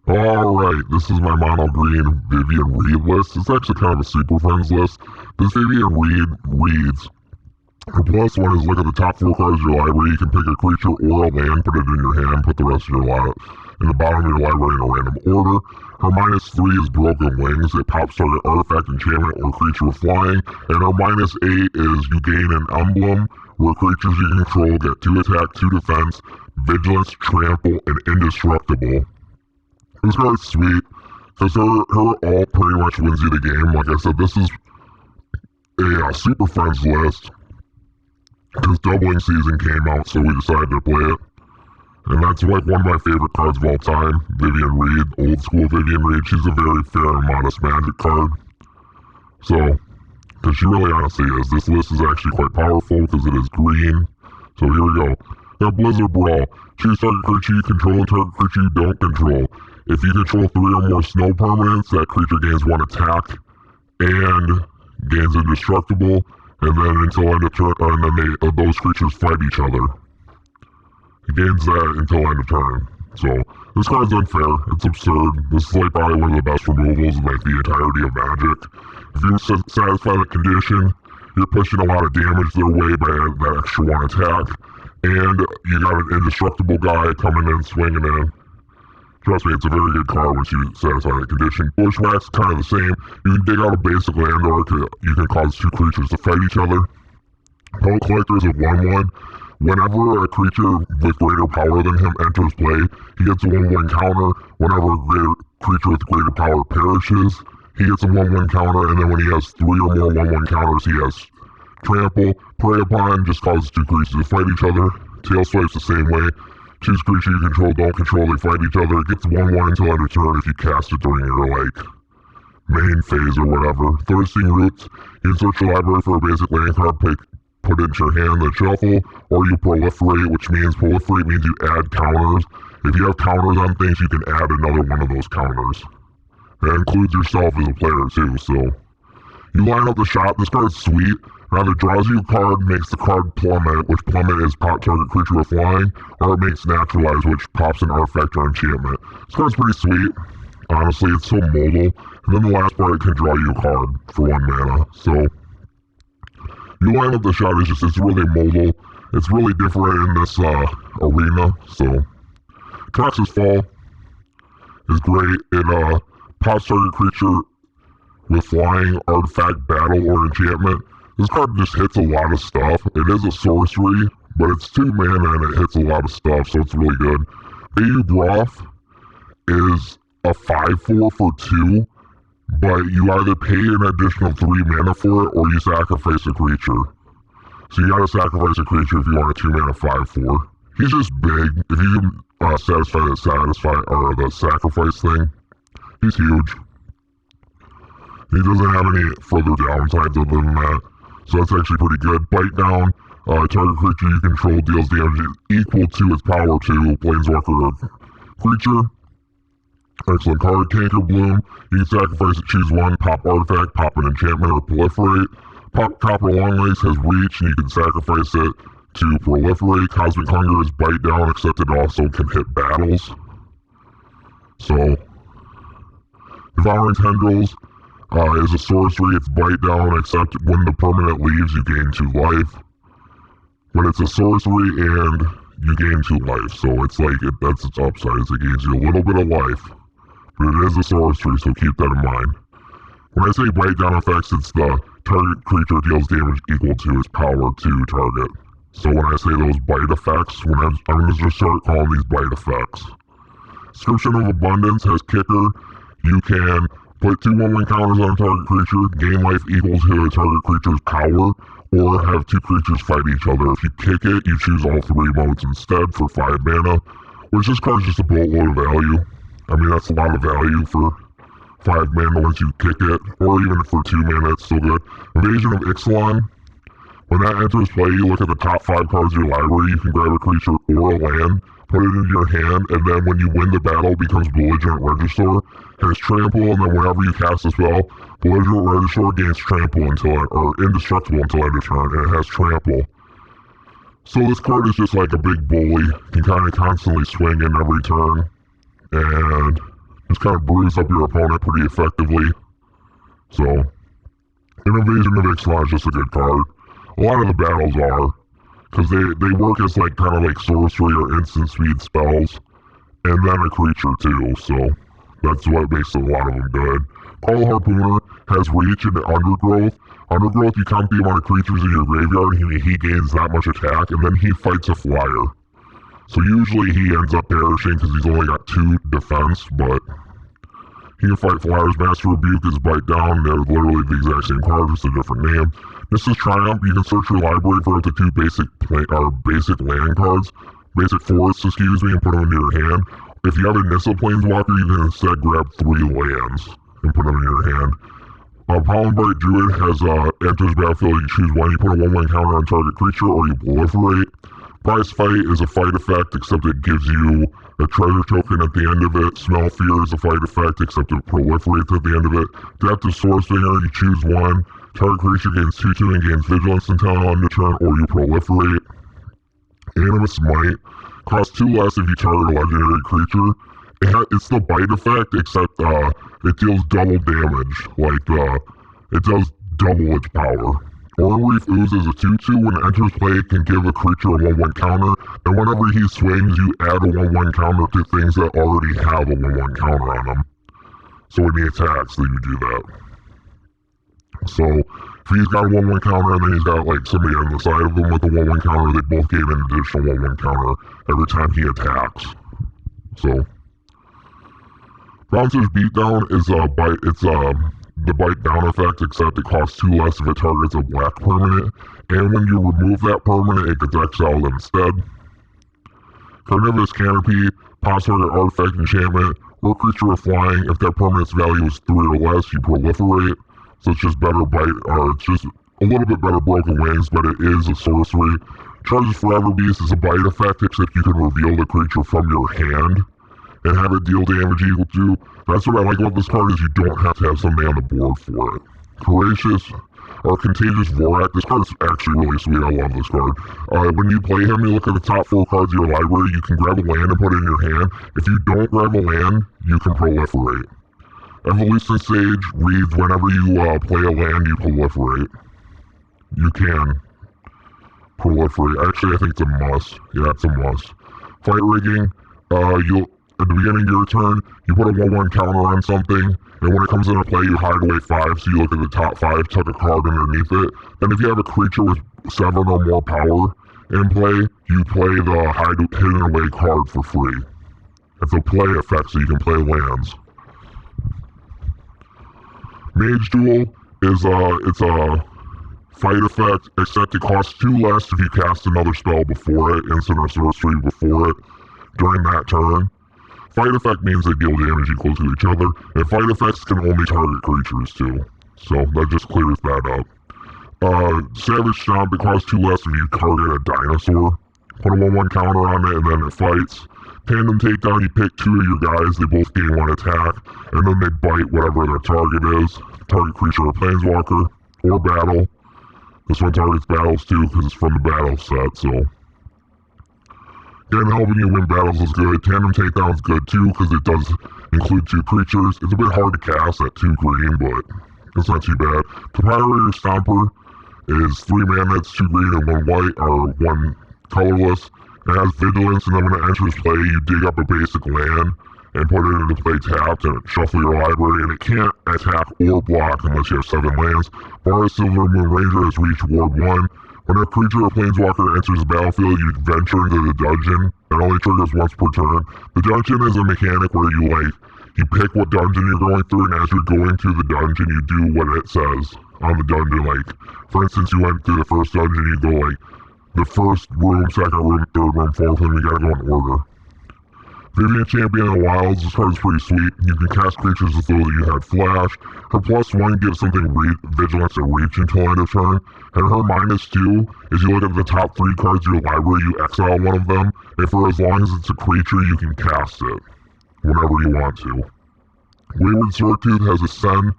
Alright, this is my monogreen Viven Reid list. It's actually kind of a super friends list. This Viven Reid reads, her plus one is look at the top four cards of your library. You can pick a creature or a land, put it in your hand, put the rest of your in the bottom of your library in a random order. Her minus three is broken wings. It pops target artifact, enchantment, or creature with flying. And her minus eight is you gain an emblem where creatures you control get 2 attack, 2 defense, vigilance, trample, and indestructible. This card's sweet, because her all pretty much wins you the game. Like I said, this is a Super Friends list, because Doubling Season came out, so we decided to play it. And that's like one of my favorite cards of all time, Viven Reid, old school Viven Reid. She's a very fair and modest magic card. So, because she really honestly is. This list is actually quite powerful, because it is green. So here we go. Now, Blizzard Brawl. Choose target creature you control and target creature you don't control. If you control 3 or more snow permanents, that creature gains 1 attack and gains indestructible, and then until end of turn, and then those creatures fight each other. It gains that until end of turn. So this card's unfair. It's absurd. This is like probably one of the best removals in like the entirety of Magic. If you satisfy that condition, you're pushing a lot of damage their way by that extra 1 attack, and you got an indestructible guy coming in, swinging in. Trust me, it's a very good card once you satisfy that condition. Bushwhack's kind of the same. You can dig out a basic land, or you can cause 2 creatures to fight each other. Poet Collector is a 1/1. Whenever a creature with greater power than him enters play, he gets a 1/1 counter. Whenever a creature with greater power perishes, he gets a 1/1 counter, and then when he has 3 or more 1/1 counters, he has Trample. Prey Upon just causes 2 creatures to fight each other. Tail Swipe's the same way. Choose creature you control, don't control, they fight each other. It gets 1/1 until end of turn if you cast it during your, main phase or whatever. Thirsting Roots, you can search your library for a basic land card, put it into your hand, then shuffle, or you proliferate, which means you add counters. If you have counters on things, you can add another one of those counters. That includes yourself as a player, too, so. You line up the shop, this card's sweet. Either draws you a card, makes the card plummet, which plummet is pop target creature with flying, or it makes naturalize, which pops an artifact or enchantment. This card's pretty sweet. Honestly, it's so mobile. And then the last part, it can draw you a card for 1 mana. So, you line up the shot, it's really mobile. It's really different in this arena. So, Traxxas Fall is great. It pops target creature with flying, artifact, battle, or enchantment. This card just hits a lot of stuff. It is a sorcery, but it's 2 mana and it hits a lot of stuff, so it's really good. Bayou Broth is a 5/4 for 2, but you either pay an additional 3 mana for it or you sacrifice a creature. So you gotta sacrifice a creature if you want a 2 mana 5/4. He's just big. If you can satisfy the sacrifice thing, he's huge. He doesn't have any further downsides other than that. So that's actually pretty good. Bite Down, target creature you control deals damage equal to its power to Planeswalker creature. Excellent card. Canker Bloom, you can sacrifice it, choose 1, pop artifact, pop an enchantment, or proliferate. Pop Copper Longlegs has reach, and you can sacrifice it to proliferate. Cosmic Hunger is Bite Down, except it also can hit battles. So, Devouring Tendrils is a sorcery. It's Bite Down, except when the permanent leaves, you gain 2 life. But it's a sorcery, and you gain 2 life, so it's that's its upside. It gains you a little bit of life. But it is a sorcery, so keep that in mind. When I say Bite Down effects, it's the target creature deals damage equal to its power to target. So when I say those bite effects, I'm going to just start calling these bite effects. Description of Abundance has Kicker. You can put 2 1/1 counters on a target creature, gain life equal to a target creature's power, or have 2 creatures fight each other. If you kick it, you choose all 3 modes instead for 5 mana, which this card's just a boatload of value. I mean, that's a lot of value for 5 mana once you kick it, or even for 2 mana, it's still good. Invasion of Ixalan. When that enters play, you look at the top 5 cards of your library, you can grab a creature or a land, put it into your hand, and then when you win the battle, it becomes Belligerent Regisaur. It has Trample, and then whenever you cast a spell, Belligerent Regisaur gains Trample or Indestructible until end of turn, and it has Trample. So this card is just like a big bully, can kind of constantly swing in every turn, and kind of bruise up your opponent pretty effectively. So, Invasion of Ixalan is just a good card. A lot of the battles are, because they work as like kind of like sorcery or instant speed spells, and then a creature too, so that's what makes a lot of them good. Carl Harpooner has reach into Undergrowth. Undergrowth, you count the amount of creatures in your graveyard, and he gains that much attack, and then he fights a flyer. So usually he ends up perishing because he's only got 2 defense, but he can fight flyers. Master Rebuke is Bite Down. They're literally the exact same card, just a different name. This is Triumph. You can search your library for up to 2 basic land cards, basic forests, and put them into your hand. If you have a Nissa Planeswalker, you can instead grab 3 lands and put them in your hand. Pollenbright Druid enters battlefield. You choose one. You put a 1/1 counter on target creature, or you proliferate. Prize Fight is a fight effect, except it gives you a treasure token at the end of it. Smell Fear is a fight effect, except it proliferates at the end of it. Depth of Swordslinger, you choose one. Target creature gains 2/2 and gains Vigilance until end of turn, or you proliferate. Animus Might costs 2 less if you target a legendary creature. It's the bite effect, except it deals double damage. It does double its power. Oranreef Ooze is a 2/2. When it enters play, it can give a creature a 1/1 counter, and whenever he swings, you add a 1/1 counter to things that already have a 1/1 counter on them. So when he attacks, then you do that. So if he's got a 1/1 counter, and then he's got like somebody on the side of him with a 1/1 counter, they both gain an additional 1/1 counter every time he attacks. So Bouncer's Beatdown is the Bite Down effect, except it costs 2 less if it targets a black permanent, and when you remove that permanent, it gets exiled instead. Carnivorous Canopy, pass target artifact enchantment, or creature with flying. If that permanent's value is 3 or less, you proliferate. So it's just better bite, or it's just a little bit better Broken Wings, but it is a sorcery. Charges Forever Beast is a bite effect, except you can reveal the creature from your hand and have it deal damage equal to. That's what I like about this card, is you don't have to have something on the board for it. Courageous or Contagious Vorak. This card is actually really sweet. I love this card. When you play him, you look at the top 4 cards of your library. You can grab a land and put it in your hand. If you don't grab a land, you can proliferate. Evolution Sage reads whenever you play a land, you proliferate. You can proliferate. Actually, I think it's a must. Yeah, it's a must. Fight Rigging. At the beginning of your turn, you put a 1/1 counter on something, and when it comes into play, you hide away 5, so you look at the top 5, tuck a card underneath it. Then if you have a creature with 7 or more power in play, you play the hidden away card for free. It's a play effect, so you can play lands. Mage Duel is it's a fight effect, except it costs 2 less if you cast another spell before it, instant or sorcery before it, during that turn. Fight effect means they deal damage equal to each other, and fight effects can only target creatures too. So that just clears that up. Savage Stomp, it costs 2 less if you target a dinosaur. Put a 1/1 counter on it, and then it fights. Tandem Takedown, you pick 2 of your guys, they both gain 1 attack, and then they bite whatever their target is. Target creature or planeswalker, or battle. This one targets battles too, because it's from the battle set, so. Again, helping you win battles is good. Tandem Takedown is good too, because it does include 2 creatures. It's a bit hard to cast at 2 green, but it's not too bad. Papyrator Stomper is 3 mana, it's 2 green and 1 white, or 1 colorless. It has Vigilance, and then when it enters play, you dig up a basic land and put it into play tapped, and shuffle your library, and it can't attack or block unless you have 7 lands. Bar Silver Moon Ranger has Reach Ward 1. When a creature or planeswalker enters the battlefield, you venture into the dungeon. It only triggers once per turn. The dungeon is a mechanic where you pick what dungeon you're going through, and as you're going through the dungeon, you do what it says on the dungeon. Like, for instance, you went through the first dungeon, you go like, the first room, second room, third room, fourth room, you gotta go in order. Viven Champion in the Wilds, this card is pretty sweet. You can cast creatures as though you had Flash. Her +1 gives something Vigilance and Reach until end of turn. And her -2 is you look at the top 3 cards of your library, you exile one of them, and for as long as it's a creature, you can cast it whenever you want to. Wayward Swordtooth has Ascend.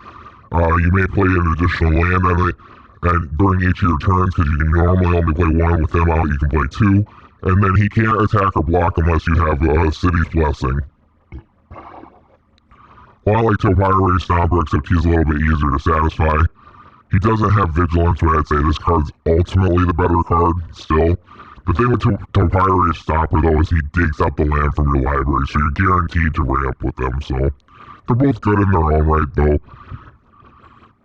You may play an additional land on it and during each of your turns, because you can normally only play 1 with him out, you can play 2. And then he can't attack or block unless you have a City's Blessing. A lot like Topirate Stomper, except he's a little bit easier to satisfy. He doesn't have Vigilance, but I'd say this card's ultimately the better card, still. The thing with Topirate Stomper, though, is he digs out the land from your library, so you're guaranteed to ramp with them, so... They're both good in their own right, though.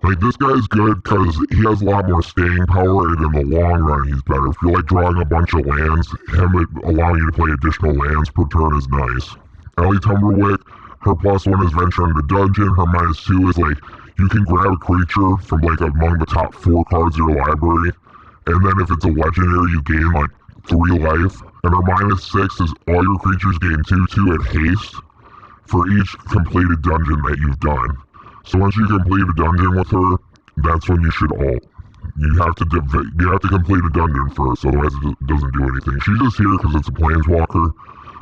Like, this guy's good because he has a lot more staying power, and in the long run, he's better. If you're, like, drawing a bunch of lands, him allowing you to play additional lands per turn is nice. Ellie Tumberwick, her +1 is Venture into Dungeon. Her -2 is, like, you can grab a creature from, like, among the top 4 cards of your library, and then if it's a legendary, you gain, like, 3 life. And her -6 is all your creatures gain 2/2 at haste for each completed dungeon that you've done. So once you complete a dungeon with her, that's when you should ult. You have to complete a dungeon first, otherwise it doesn't do anything. She's just here because it's a Planeswalker.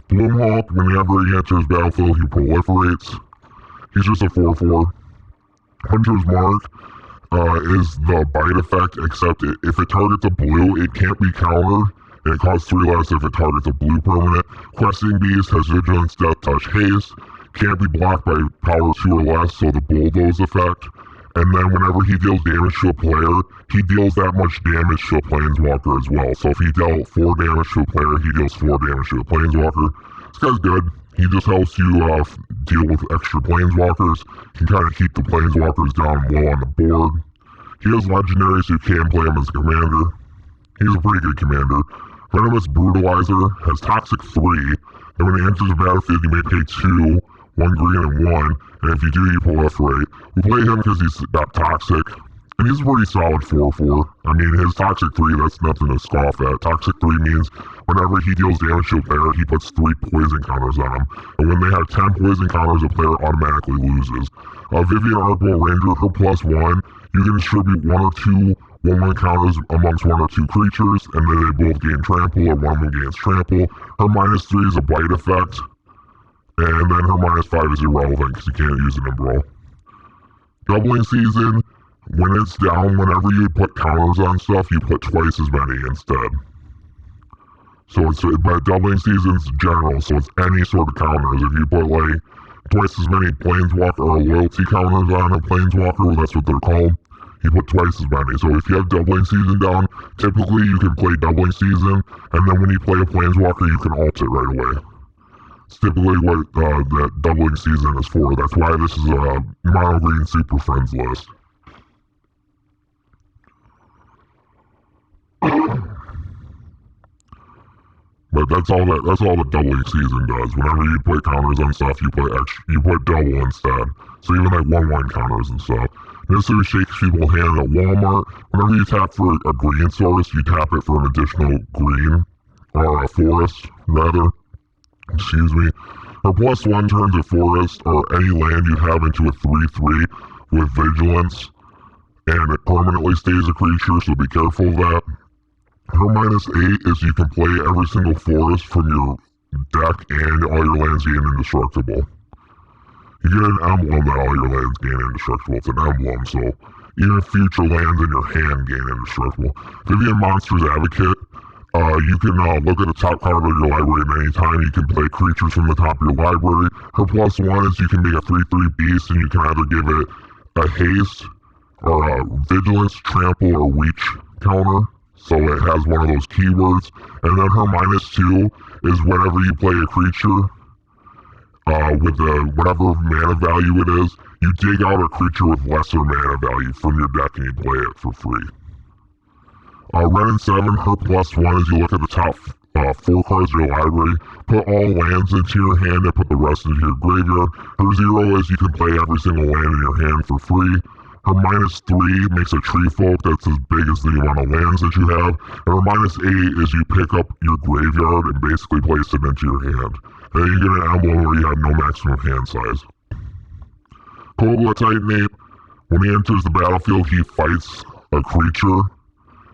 Bloomhawk, whenever he enters battlefield, he proliferates. He's just a 4/4. Hunter's Mark is the bite effect, except if it targets a blue, it can't be countered, and it costs 3 less if it targets a blue permanent. Questing Beast has Vigilance, Death Touch, Haste. Can't be blocked by power 2 or less, so the Bulldoze effect. And then whenever he deals damage to a player, he deals that much damage to a Planeswalker as well. So if he dealt 4 damage to a player, he deals 4 damage to a Planeswalker. This guy's good. He just helps you deal with extra Planeswalkers. He can kind of keep the Planeswalkers down low on the board. He has legendaries, so you can play him as a commander. He's a pretty good commander. Venomous Brutalizer has Toxic 3, and when he enters the battlefield, you may pay 2, 1 green and 1, and if you do, you proliferate. We play him because he's got Toxic, and he's a pretty solid 4/4. I mean, his Toxic 3, that's nothing to scoff at. Toxic 3 means whenever he deals damage to a player, he puts 3 poison counters on him, and when they have 10 poison counters, a player automatically loses. Viven Reid Ranger, her +1, you can distribute 1 or 2 1/1 counters amongst 1 or 2 creatures, and then they both gain trample, or one of them gains trample. Her -3 is a bite effect, and then her -5 is irrelevant because you can't use it in Brawl. Doubling Season, when it's down, whenever you put counters on stuff, you put twice as many instead. So but Doubling Season's general, so it's any sort of counters. If you put like twice as many Planeswalker or loyalty counters on a Planeswalker, well, that's what they're called, you put twice as many. So if you have Doubling Season down, typically you can play Doubling Season, and then when you play a Planeswalker, you can ult it right away. It's typically what that Doubling Season is for. That's why this is a monogreen Super Friends list. But that's all the Doubling Season does. Whenever you put counters on stuff, you put double instead. So even like 1/1 counters and stuff. This shakes people's hand at Walmart. Whenever you tap for a green source, you tap it for an additional green, or a forest, rather. Excuse me. Her +1 turns a forest or any land you have into a 3/3 with Vigilance, and it permanently stays a creature, so be careful of that. Her -8 is you can play every single forest from your deck and all your lands gain indestructible. You get an emblem that all your lands gain indestructible. It's an emblem, so even future lands in your hand gain indestructible. Viven Monster's Advocate, you can look at the top card of your library at any time. You can play creatures from the top of your library. Her +1 is you can make a 3/3 beast, and you can either give it a haste or a vigilance, trample, or reach counter. So it has one of those keywords. And then her -2 is whenever you play a creature with whatever mana value it is, you dig out a creature with lesser mana value from your deck and you play it for free. Ren 7, her +1 is you look at the top 4 cards of your library, put all lands into your hand and put the rest into your graveyard. Her 0 is you can play every single land in your hand for free. Her -3 makes a tree folk that's as big as the amount of lands that you have. And her -8 is you pick up your graveyard and basically place it into your hand. And then you get an emblem where you have no maximum hand size. Kogla Titanate, when he enters the battlefield, he fights a creature.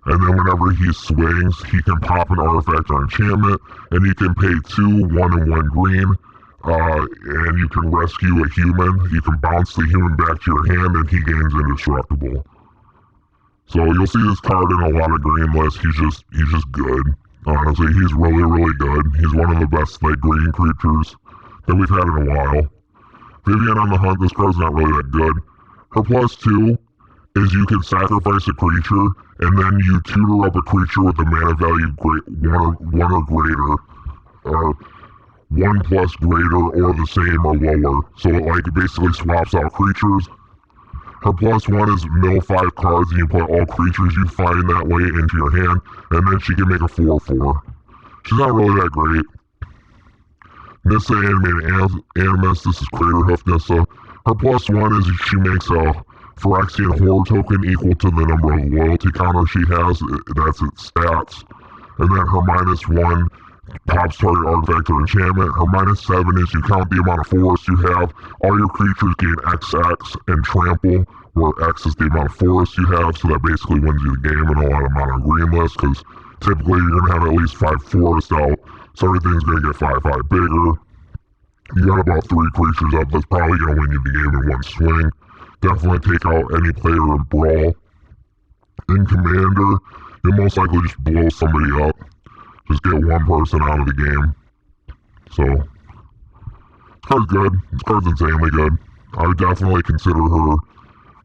And then whenever he swings, he can pop an artifact or enchantment, and you can pay 2, 1 and 1 green, and you can rescue a human. You can bounce the human back to your hand, and he gains indestructible. So you'll see this card in a lot of green lists. He's just good. Honestly, he's really, really good. He's one of the best green creatures that we've had in a while. Viven on the Hunt, this card's not really that good. Her +2 is you can sacrifice a creature, and then you tutor up a creature with a mana value one or greater, or 1+ greater, or the same or lower. So it basically swaps out creatures. Her +1 is mill 5 cards, and you put all creatures you find that way into your hand, and then she can make a 4/4. She's not really that great. Nissa Animated Animus, this is Craterhoof Nissa. Her +1 is she makes a Phyrexian Horror token equal to the number of loyalty counters she has, that's its stats. And then her -1 pops target artifact or enchantment. Her -7 is you count the amount of forest you have. All your creatures gain XX and trample, where X is the amount of forest you have, so that basically wins you the game in a lot of monogreen lists, because typically you're going to have at least 5 forests out, so everything's going to get 5/5 bigger. You got about 3 creatures up, that's probably going to win you the game in one swing. Definitely take out any player in Brawl. In Commander, you'll most likely just blow somebody up. Just get one person out of the game. So, this card's good. This card's insanely good. I would definitely consider her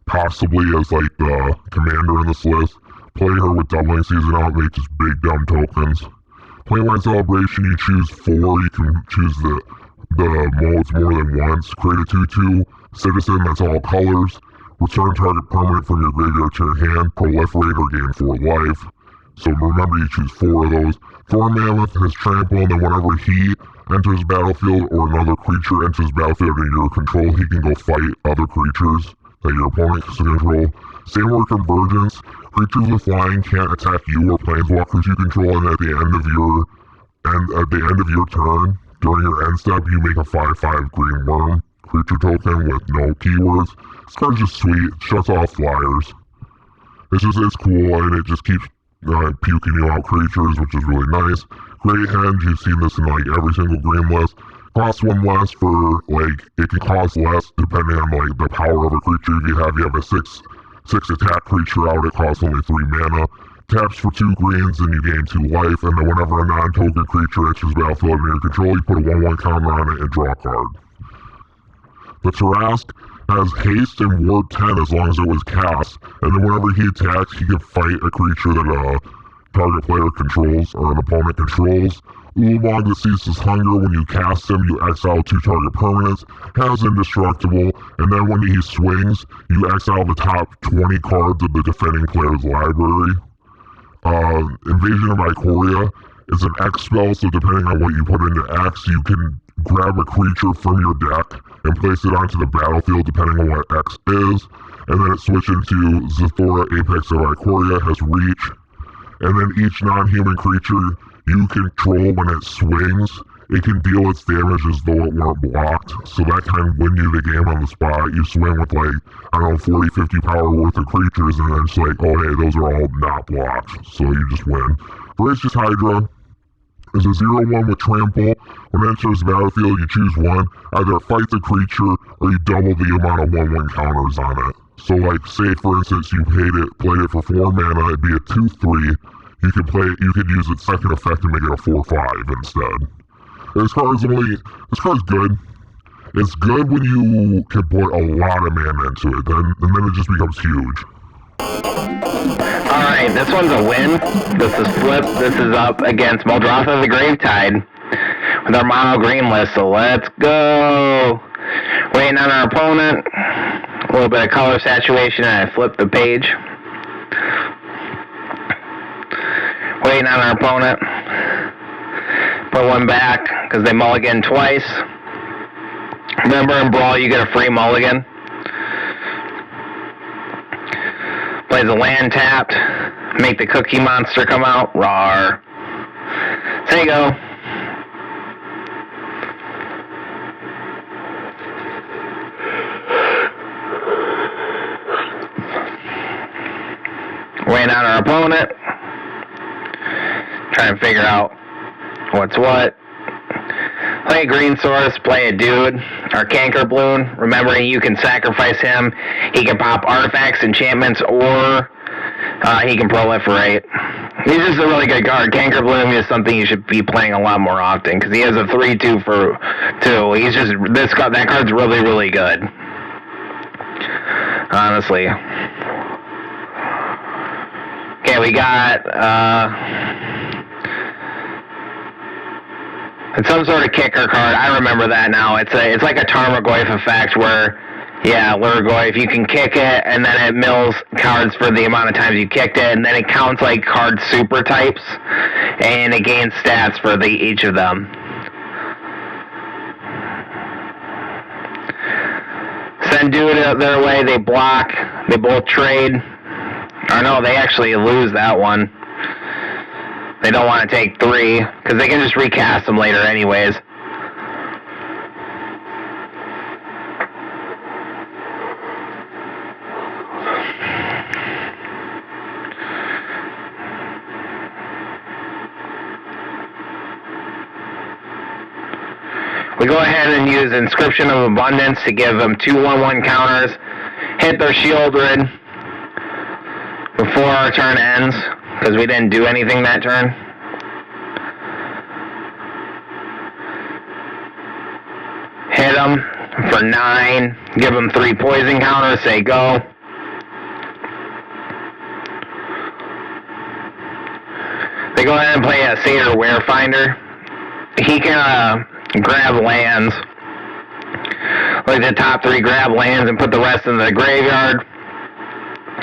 possibly as the commander in this list. Play her with Doubling Season out, make just big dumb tokens. Playwine Celebration, you choose 4, you can choose the modes more than once. Create a 2/2 citizen that's all colors. Return target permanent from your graveyard to your hand. Proliferate or gain 4 life. So remember, you choose 4 of those. Thorn Mammoth has trample, and then whenever he enters the battlefield or another creature enters the battlefield in your control, he can go fight other creatures that your opponent can control. Sailor Convergence. Creatures with flying can't attack you or planeswalkers you control, and at the end of your turn, during your end step, you make a 5/5 green worm creature token with no keywords. This card's just sweet. It shuts off flyers. It's cool, and it just keeps puking you out creatures, which is really nice. Great Henge, you've seen this in every single green list. Costs 1 less for it can cost less depending on the power of a creature. If you have a 6 attack creature out, it costs only 3 mana. Taps for 2 greens and you gain 2 life, and then whenever a non-token creature enters the battlefield under your control, you put a 1/1 counter on it and draw a card. The Tarask has haste and ward 10 as long as it was cast, and then whenever he attacks, he can fight a creature that a target player controls or an opponent controls. Ulamog that ceases hunger, when you cast him, you exile 2 target permanents, has indestructible, and then when he swings, you exile the top 20 cards of the defending player's library. Invasion of Ikoria is an X spell, so depending on what you put into X, you can grab a creature from your deck and place it onto the battlefield depending on what X is, and then it switches into Zathora Apex of Ikoria, has reach, and then each non-human creature you control, when it swings, it can deal its damage as though it weren't blocked, so that can win you the game on the spot. You swing with 40, 50 power worth of creatures, and then it's oh hey, those are all not blocked, so you just win. Voracious Hydra is a 0/1 with trample. When it enters the battlefield, you choose 1, either fight the creature, or you double the amount of 1/1 counters on it. So say for instance you played it for 4 mana, it'd be a 2/3, you could use its second effect and make it a 4/5 instead. This card's good. It's good when you can put a lot of mana into it, and then it just becomes huge. Alright, this one's a win. This is Flip. This is up against Muldrotha the Gravetide with our mono green list, so let's go. Waiting on our opponent. A little bit of color saturation, and I flip the page. Waiting on our opponent. Put 1 back, because they mulligan twice. Remember, in Brawl, you get a free mulligan. Plays a land tapped. Make the Cookie Monster come out. Rawr. There you go. Waiting on our opponent. Trying to figure out what's what. Play a green source, play a dude, or Canker Balloon. Remembering you can sacrifice him. He can pop artifacts, enchantments, or he can proliferate. He's just a really good card. Canker Bloom is something you should be playing a lot more often because he has a 3/2 for 2. He's just that card's really, really good. Honestly. Okay, we got it's some sort of kicker card. I remember that now. It's like a Tarmogoyf effect where, yeah, Lurgoyf, you can kick it and then it mills cards for the amount of times you kicked it, and then it counts like card super types and it gains stats for each of them. Send dude their way, they block, they both trade. Or no, they actually lose that one. They don't want to take 3, because they can just recast them later anyways. We go ahead and use Inscription of Abundance to give them 2/1/1 counters. Hit their Shieldred before our turn ends, because we didn't do anything that turn. Hit them for 9, give them 3 poison counters, say go. They go ahead and play a Satyr Warefinder. He can grab lands, like the top 3 grab lands and put the rest in the graveyard.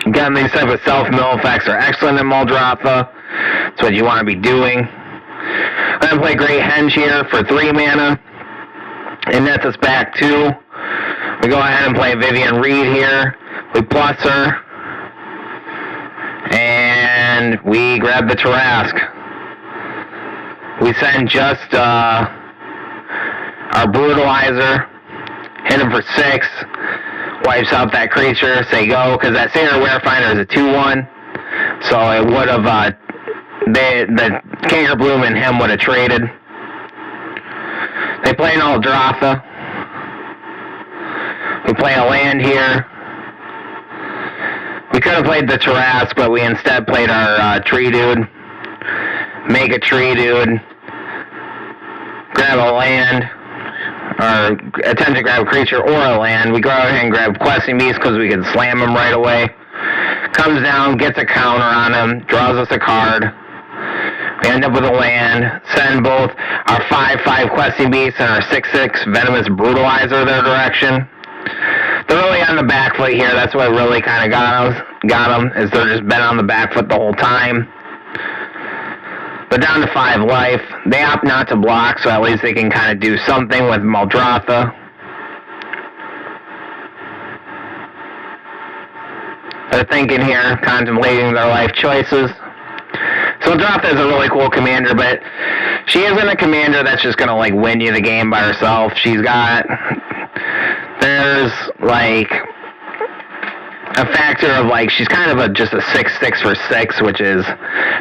Again, these type of self-mill effects are excellent in Muldrotha. That's what you want to be doing. I'm going to play Great Henge here for 3 mana. And that's us back 2. We go ahead and play Viven Reid here. We plus her. And we grab the Tarask. We send just our Brutalizer. Hit him for 6. Wipes out that creature, say go, because that Satyr Warefinder is a 2/1, so it would have, the Canker Bloom and him would have traded. They play an Muldrotha. We play a land here. We could have played the Tarask, but we instead played our Tree Dude. Make a Tree Dude. Grab a land. Or attempt to grab a creature or a land. We go ahead and grab Questing Beast because we can slam him right away. Comes down, gets a counter on him, draws us a card. We end up with a land. Send both our 5/5 Questing Beast and our 6/6 Venomous Brutalizer their direction. They're really on the back foot here. That's what really kind of got them, is they're just been on the back foot the whole time. But down to 5 life. They opt not to block, so at least they can kind of do something with Muldrotha. They're thinking here, contemplating their life choices. So Muldrotha is a really cool commander, but she isn't a commander that's just going to like win you the game by herself. There's like a factor of like she's kind of just a 6/6 for 6, which is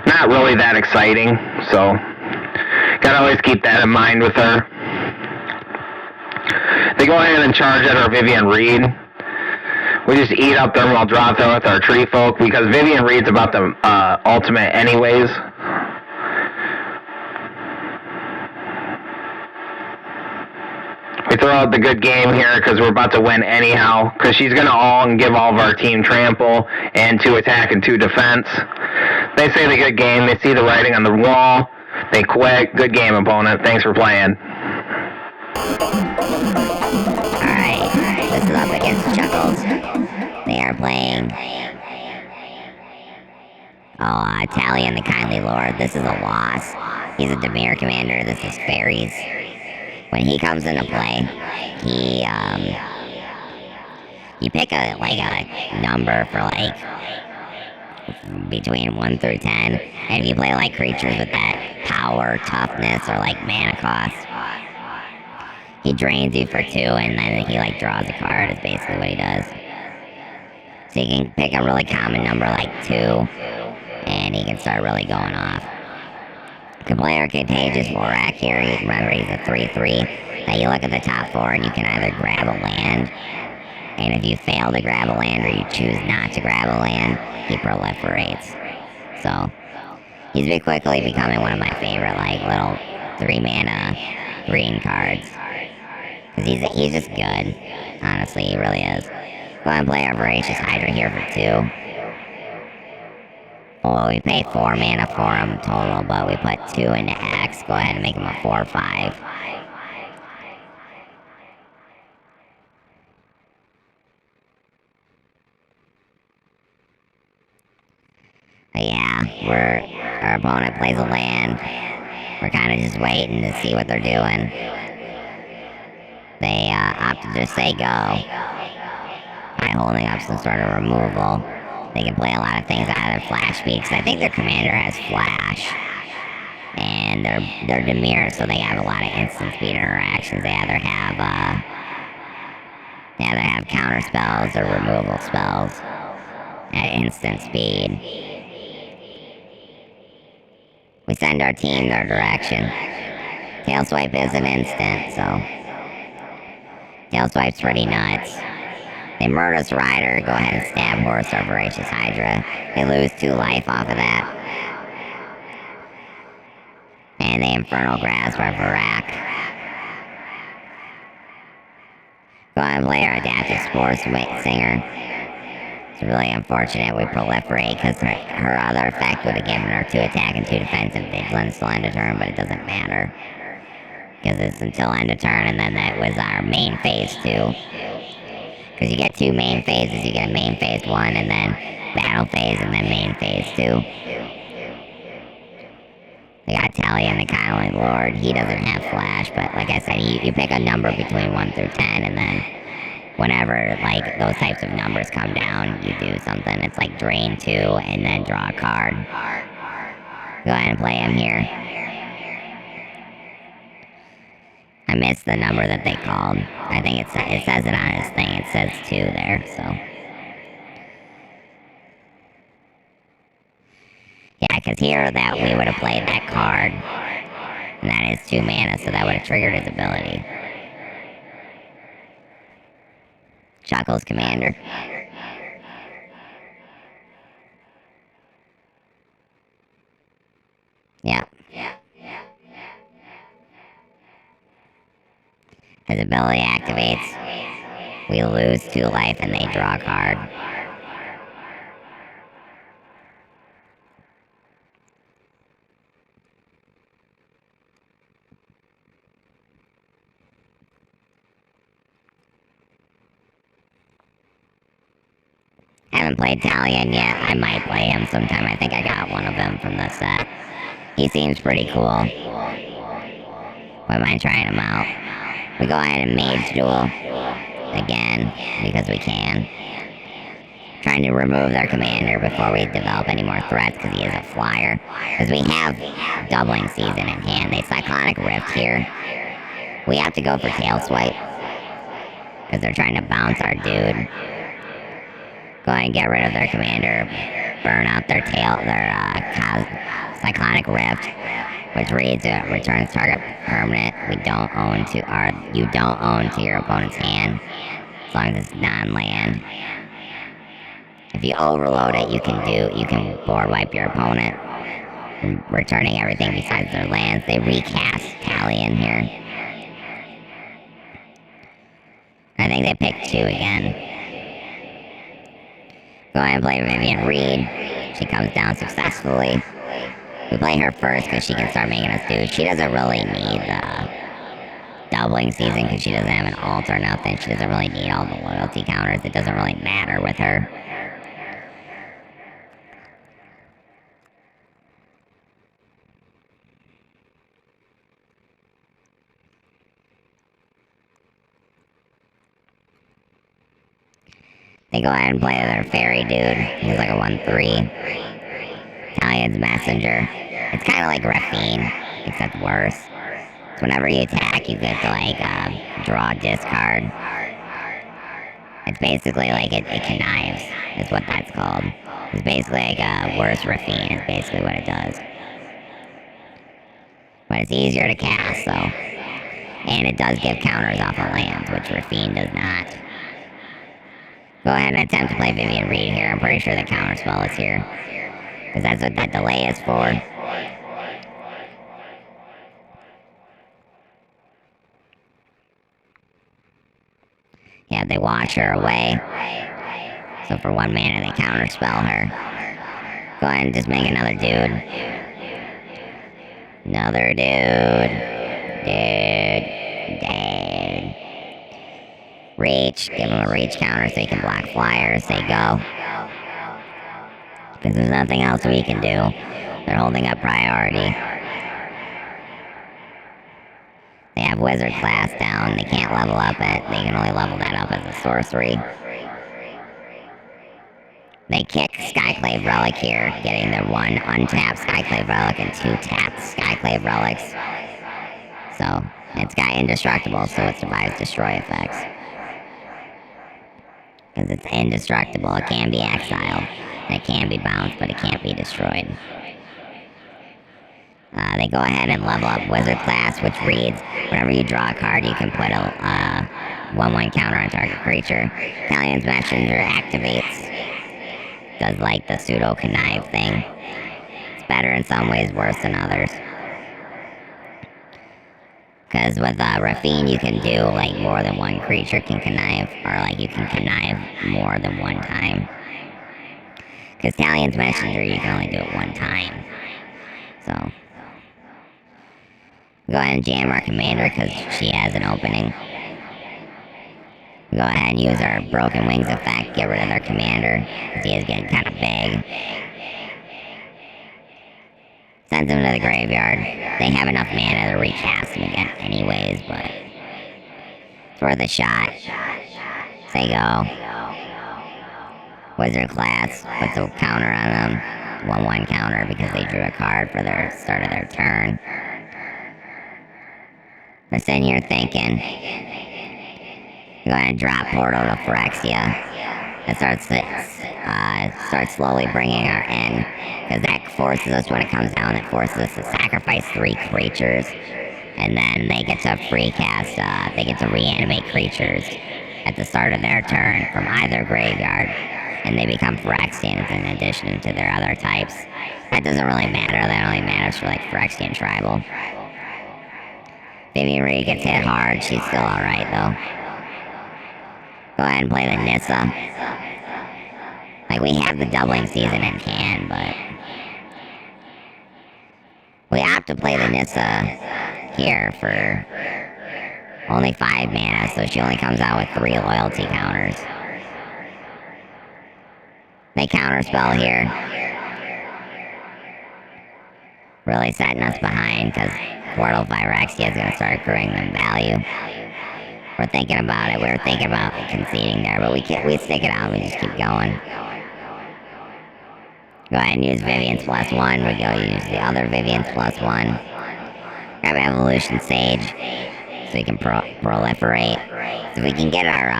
not really that exciting. So gotta always keep that in mind with her. They go ahead and charge at our Viven Reid. We just eat up their Muldrotha with our Tree Folk because Viven Reid's about the ultimate anyways. We throw out the good game here because we're about to win anyhow, because she's going to give all of our team trample and 2 attack and 2 defense. They say the good game. They see the writing on the wall. They quit. Good game, opponent. Thanks for playing. Alright, this is up against Chuckles. They are playing Talion the Kindly Lord. This is a loss. He's a Dimir commander. This is Fairies. When he comes into play, you pick a number for like between 1 through 10, and if you play like creatures with that power, toughness, or like mana cost, he drains you for 2, and then he like draws a card. Is basically what he does. So you can pick a really common number like 2, and he can start really going off. You can play Contagious Vorak here. Remember, he's a 3/3. Now you look at the top 4 and you can either grab a land, and if you fail to grab a land or you choose not to grab a land, he proliferates. So He's been quickly becoming one of my favorite, like, little 3-mana green cards. Because he's just good. Honestly, he really is. Go ahead and play our Voracious Hydra here for 2. Well, we pay 4 mana for him total, but we put 2 into X. Go ahead and make him a 4/5. Yeah, our opponent plays a land. We're kind of just waiting to see what they're doing. They opt to just say go by holding up some sort of removal. They can play a lot of things out of their flash speed, because I think their commander has flash. And they're Demir, so they have a lot of instant speed interactions. They either have counter spells or removal spells at instant speed. We send our team their direction. Tail Swipe is an instant, so Tail Swipe's pretty nuts. They Murderous Rider, go ahead and stab Horse or Voracious Hydra. They lose 2 life off of that. And they Infernal Grasp our Varak. Go ahead and play our Adaptive Spore Singer. It's really unfortunate we proliferate, because her other effect would have given her 2 attack and 2 defensive vigilance till end of turn, but it doesn't matter. Because it's until end of turn, and then that was our main phase 2. Because you get 2 main phases, you get main phase 1, and then battle phase, and then main phase 2. We got Talion, the Kindling Lord. He doesn't have flash, but like I said, you pick a number between 1 through 10, and then whenever, like, those types of numbers come down, you do something. It's like drain 2, and then draw a card. Go ahead and play him here. I missed the number that they called. I think it says it on his thing. It says 2 there, so. Yeah, because here that we would have played that card. And that is 2 mana, so that would have triggered his ability. Chuckles Commander. Yep. His ability activates. We lose 2 life and they draw a card. Haven't played Talion yet. I might play him sometime. I think I got one of them from the set. He seems pretty cool. Why am I trying him out? We go ahead and Mage Duel again, because we can. Trying to remove their commander before we develop any more threats, because he is a flyer. Because we have Doubling Season in hand. They Cyclonic Rift here. We have to go for Tail Swipe, because they're trying to bounce our dude. Go ahead and get rid of their commander. Burn out their Cyclonic Rift, which reads returns target permanent you don't own to your opponent's hand, as long as it's non-land. If you overload it, you can board wipe your opponent, returning everything besides their lands. They recast Talion here. I think they picked 2 again. Go ahead and play Viven Reid. She comes down successfully. We play her first because she can start making us do. She doesn't really need the Doubling Season, because she doesn't have an ult or nothing. She doesn't really need all the loyalty counters. It doesn't really matter with her. They go ahead and play their fairy dude. He's like a 1/3. Talion's Messenger. It's kind of like Raffine, except worse. So whenever you attack, you get to, like, draw a discard. It's basically like it connives, is what that's called. It's basically like a worse Raffine, is basically what it does. But it's easier to cast, though. And it does give counters off of lands, which Raffine does not. Go ahead and attempt to play Viven Reid here. I'm pretty sure the counter spell is here, because that's what that delay is for. watch her away. So for 1 mana, they counterspell her. Go ahead and just make another dude. Another dude. Dude. Reach. Give him a reach counter so he can block flyers. They go. Because there's nothing else we can do. They're holding up priority. They have wizard class down. They can't level up it. They can only level that up as a sorcery. They kick Skyclave Relic here, getting their 1 untapped Skyclave Relic and 2 tapped Skyclave Relics. So, it's got indestructible, so it survives destroy effects. Because it's indestructible, it can be exiled. And it can be bounced, but it can't be destroyed. They go ahead and level up Wizard class, which reads, whenever you draw a card, you can put a 1/1 counter on target creature. Italian's Messenger activates. Does like the pseudo connive thing. It's better in some ways, worse than others. Because with Rafine, you can do like more than 1 creature can connive, or like you can connive more than 1 time. Because Italian's Messenger, you can only do it 1 time. So, go ahead and jam our commander because she has an opening. Go ahead and use our Broken Wings effect, get rid of their commander, because he is getting kind of big. Sends him to the graveyard. They have enough mana to recast him again anyways, but it's worth a shot. Say go. Wizard class puts a counter on them. 1/1 counter because they drew a card for their start of their turn. They're sitting here thinking. Go ahead and drop Portal to Phyrexia. It starts slowly bringing our end. Because that forces us, when it comes down, it forces us to sacrifice 3 creatures. And then they get to free cast, they get to reanimate creatures at the start of their turn from either graveyard. And they become Phyrexians in addition to their other types. That doesn't really matter, that only matters for like Phyrexian Tribal. Viven Reid gets hit hard, she's still alright though. Go ahead and play the Nissa. Like, we have the doubling season in hand, but we have to play the Nissa here for only 5 mana, so she only comes out with 3 loyalty counters. They counterspell here. Really setting us behind, because Portal Phyrexia is going to start accruing them value. We're thinking about it. We were thinking about conceding there, but we stick it out. We just keep going. Go ahead and use Vivian's +1. We go use the other Vivian's +1. Grab Evolution Sage, so we can proliferate. So we can get our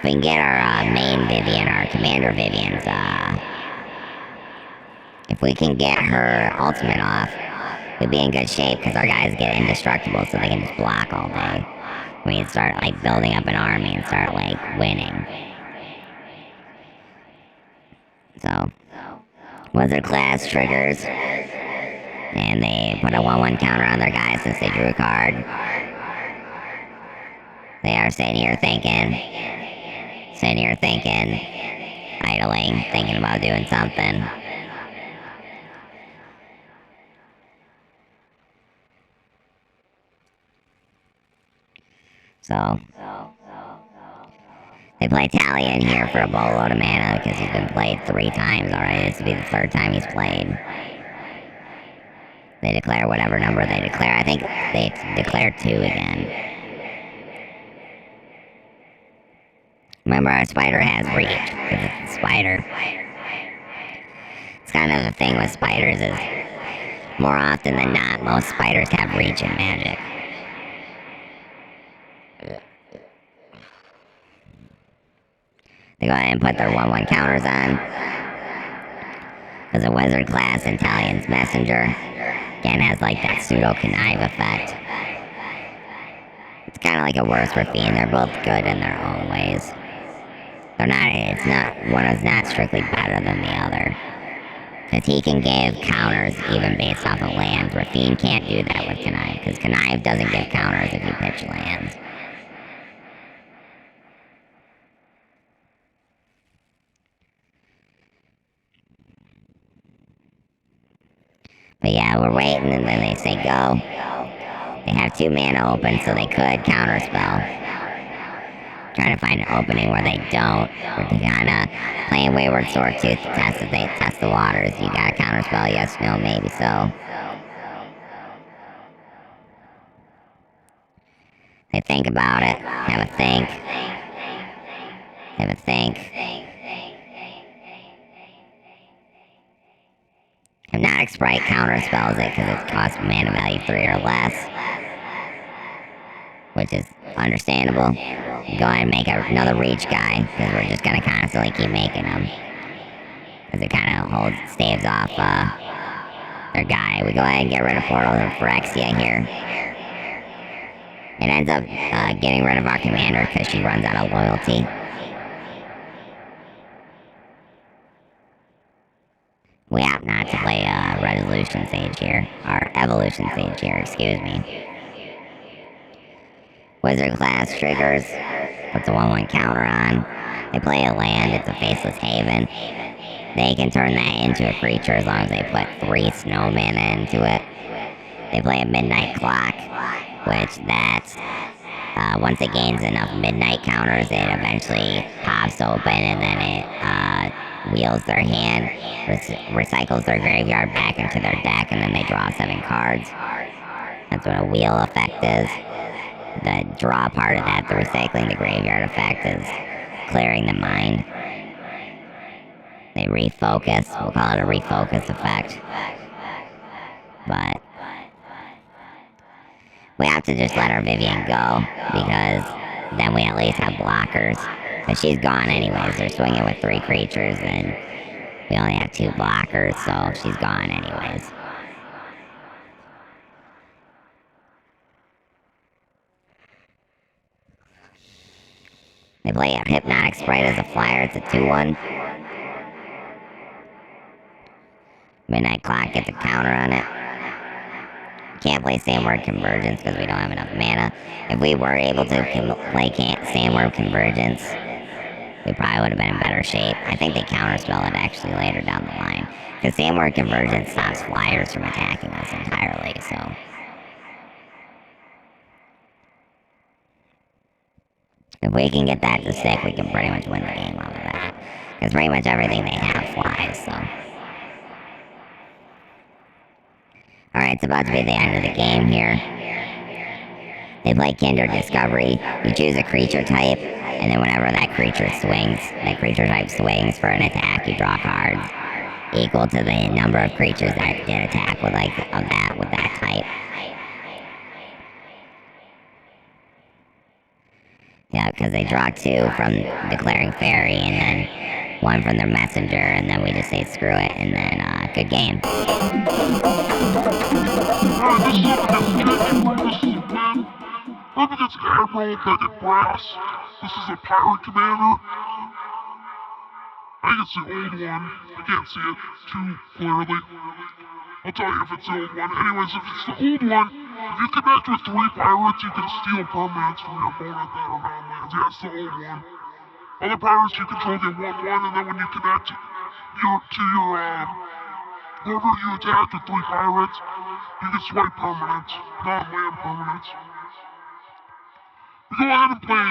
main Vivian, our commander Vivian's. If we can get her ultimate off, we'd be in good shape because our guys get indestructible, so they can just block all day. We can start like building up an army and start like winning. So, Wizard class triggers, and they put a 1/1 counter on their guys since they drew a card. They are sitting here thinking, idling, thinking about doing something. So, they play Talion here for a boatload of mana because he's been played 3 times already. This will be the 3rd time he's played. They declare whatever number they declare. I think they declare 2 again. Remember, our spider has reach, because it's a spider. It's kind of the thing with spiders is, more often than not, most spiders have reach in Magic. They go ahead and put their 1/1 counters on. Because a wizard class and Italian's Messenger again has like that pseudo connive effect. It's kind of like a worse Rafine. They're both good in their own ways. They're not. It's not. One is not strictly better than the other. Because he can give counters even based off of lands. Rafine can't do that with connive. Because connive doesn't give counters if you pitch lands. But yeah, we're waiting, and then they say go. They have 2 mana open, so they could counterspell. Trying to find an opening where they don't. We're kind of playing Wayward Sword Tooth to test if they test the waters. You got a counterspell? Yes, no, maybe so. They think about it. Have a think. Have a think. Hypnotic Sprite counterspells it because it costs mana value 3 or less. Which is understandable. Go ahead and make another reach guy because we're just going to constantly keep making them. Because it kind of staves off their guy. We go ahead and get rid of Portal and Phyrexia here. It ends up getting rid of our commander because she runs out of loyalty. We opt not to play Resolution Sage here. Or Evolution Sage here, excuse me. Wizard class triggers. Puts a 1/1 counter on. They play a land, it's a Faceless Haven. They can turn that into a creature as long as they put 3 snow mana into it. They play a Midnight Clock, which that's once it gains enough midnight counters, it eventually pops open and then it wheels their hand, recycles their graveyard back into their deck, and then they draw 7 cards. That's what a wheel effect is. The draw part of that, the recycling the graveyard effect, is clearing the mind. They refocus. We'll call it a refocus effect. But we have to just let our Viven go, because then we at least have blockers. But she's gone anyways. They're swinging with 3 creatures, and we only have 2 blockers, so she's gone anyways. They play a Hypnotic Sprite as a flyer. It's a 2/1. Midnight Clock gets a counter on it. Can't play Sandworm Convergence because we don't have enough mana. If we were able to play Sandworm Convergence, we probably would have been in better shape. I think they counterspell it actually later down the line. Because Sandworm Convergence stops flyers from attacking us entirely, so. If we can get that to stick, we can pretty much win the game off of that. Because pretty much everything they have flies, so. Alright, it's about to be the end of the game here. They play Kindred Discovery. You choose a creature type, and then whenever that creature type swings for an attack, you draw cards equal to the number of creatures that did attack with that type. Yeah, because they draw 2 from Declaring Fairy, and then 1 from their Messenger, and then we just say screw it, and then good game. Up against Admiral Beckett Brass. This is a pirate commander. I think it's the old one. I can't see it too clearly. I'll tell you if it's the old one. Anyways, if it's the old one, if you connect with 3 pirates, you can steal permanents from your opponent that are non-lands. Yeah, it's the old one. Other pirates you control get 1/1, and then when you connect whoever you attack with 3 pirates, you can swipe permanents, non-land permanents. We go ahead and play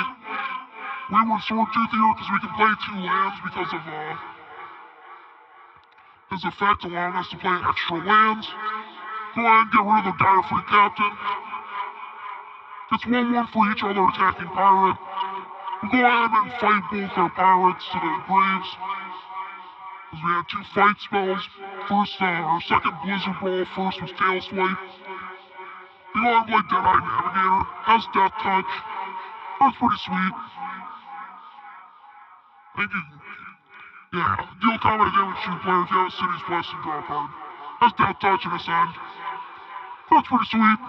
Wayward Sword Tooth here because we can play 2 lands because of his effect allowing us to play extra lands. Go ahead and get rid of the Direfleet Captain. It's 1/1 for each other attacking pirate. We go ahead and fight both our pirates to the graves. Because we had 2 fight spells. Our second Blizzard Brawl, first was Tail Swipe. We go ahead and play Deadeye Navigator. Has Death Touch. That's pretty sweet. Thank you. Yeah, deal combat damage to player if you have a City's Blessing, draw a card. Has Death Touch and Ascend. That's pretty sweet.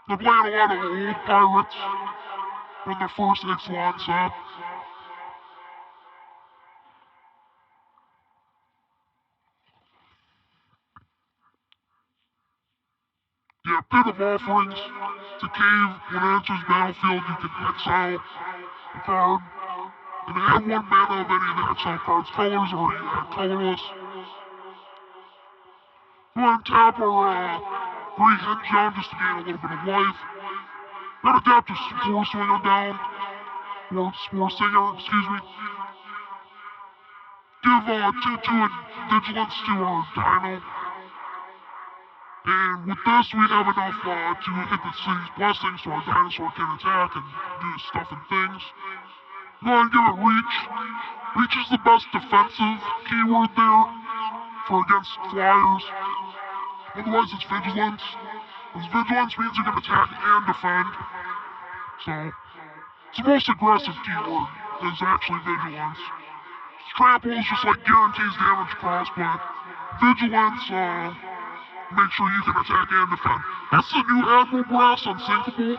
They're playing a lot of old pirates in their first Ixalan set. Yeah, Pit of Offerings. It's a cave. When it enters battlefield, you can exile a card. And add 1 mana of any of the exile cards' colors or colorless. Go ahead and tap our gray hinge down just to gain a little bit of life. Then adapt to Spore Swinger down. Or Spore Singer, excuse me. Give 2-2 and Vigilance to our Dino. And with this, we have enough to hit the city's blessings so our dinosaur can attack and do stuff and things. Go ahead and give it Reach. Reach is the best defensive keyword there for against flyers. Otherwise, it's Vigilance. Because Vigilance means you can attack and defend. So, it's the most aggressive keyword is actually Vigilance. Trample is just like guarantees damage across, but Vigilance, make sure you can attack and defend. That's the new Admiral Brass Unsinkable.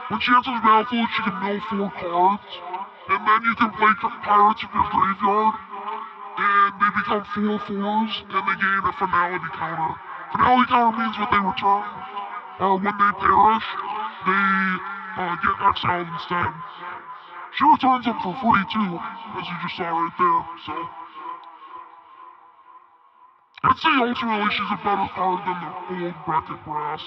When she enters the battlefield, she can mill 4 cards, and then you can play Pirates of your graveyard, and they become 4/4s, and they gain a finality counter. Finality counter means when they return, or when they perish, they get exiled instead. She returns them for free too, as you just saw right there, so. I'd say ultimately she's a better card than the old Bracket Brass.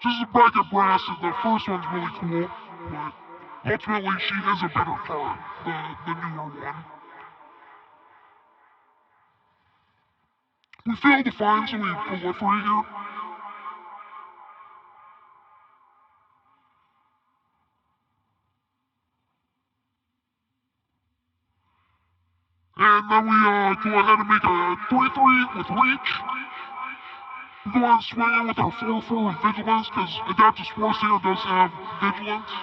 Just the Bracket Brass, the first one's really cool, but ultimately she is a better card, the newer one. We failed to find, so we proliferate here. And then we go ahead and make a 3/3 with Reach. We go ahead and swing in with our 4/4 with Vigilance, because Adaptive Spore Singer does have Vigilance.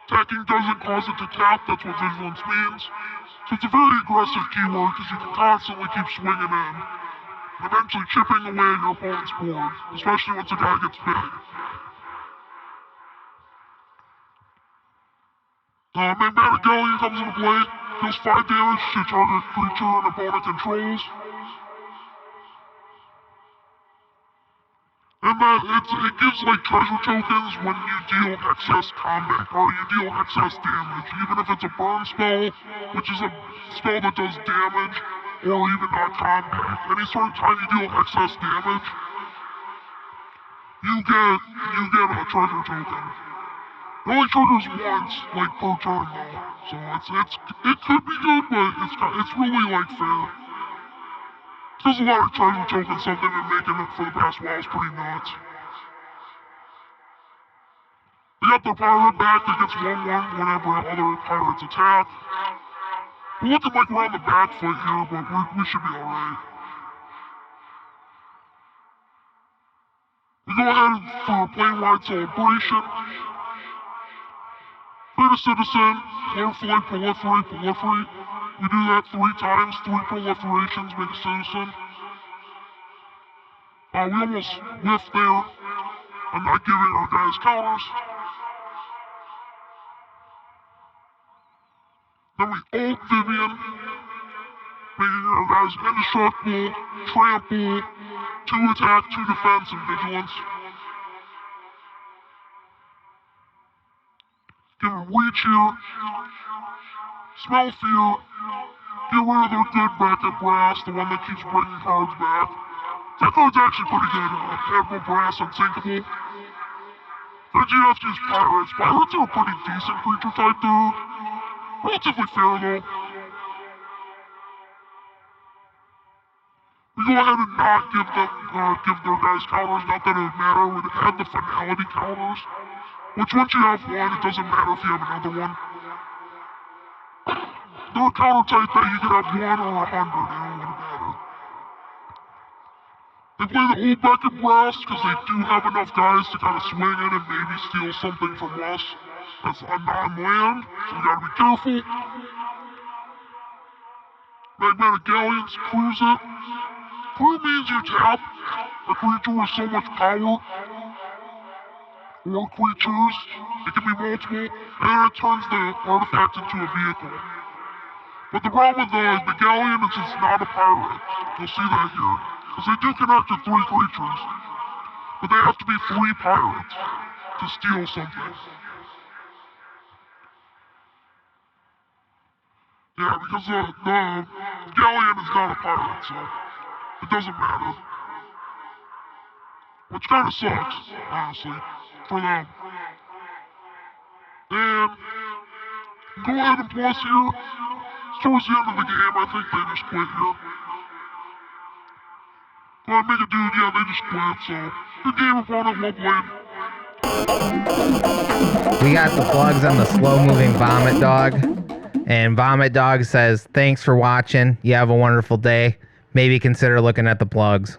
Attacking doesn't cause it to tap, that's what Vigilance means. So it's a very aggressive keyword, because you can constantly keep swinging in. And eventually chipping away at your opponent's board, especially once a guy gets big. Magmatic Galleon comes into play, deals 5 damage to target creature an opponent controls. And it gives like treasure tokens when you deal excess combat, or you deal excess damage, even if it's a burn spell, which is a spell that does damage, or even not combat. Any sort of time you deal excess damage, you get a treasure token. It only triggers once, like per turn though, so it could be good, but it's really like fair. There's a lot of treasure tokens, something they've been making it for the past while is pretty nuts. We got the pirate back that gets 1/1 whenever other pirates attack. We're looking like we're on the back foot here, but we should be alright. We go ahead for a plane-wide celebration. Play the citizen, proliferate, proliferate. We do that 3 times, 3 proliferations make a citizen. We almost whiffed there. I'm not giving our guys counters. Then we ult Viven, making our guys indestructible, trample, 2 attack, 2 defense, and vigilance. Give them Reach here. Smell Fear. Get rid of their good Bracket Brass, the one that keeps bringing cards back. That card's actually pretty good. Admiral Brass Unsinkable. Then you have to use Pirates. Pirates are a pretty decent creature type there. Relatively fair though. We go ahead and not give their guys counters, not that it would matter. We'd add the finality counters. Which once you have one, it doesn't matter if you have another one. They're a counter type that you can have 1 or 100, it wouldn't matter. They play the old Bracket Brass because they do have enough guys to kind of swing in and maybe steal something from us. That's a non-land, so we gotta be careful. Magmatic Galleons, cruise it. Crew means you tap a creature with so much power, or creatures, it can be multiple, and then it turns the artifact into a vehicle. But the problem with the Galleon is it's not a pirate. You'll see that here. Because they do connect to 3 creatures, but they have to be 3 pirates to steal something. Yeah, because the Galleon is not a pirate, so it doesn't matter. which kind of sucks, honestly, for them. And go ahead and plus here. Towards the end of the game, I think they just quit here. Go ahead and make a dude, yeah, they just quit, so good game, opponent, well played. We got the plugs on the slow-moving Vomit Dog. And Vomit Dog says, thanks for watching. You have a wonderful day. Maybe consider looking at the plugs.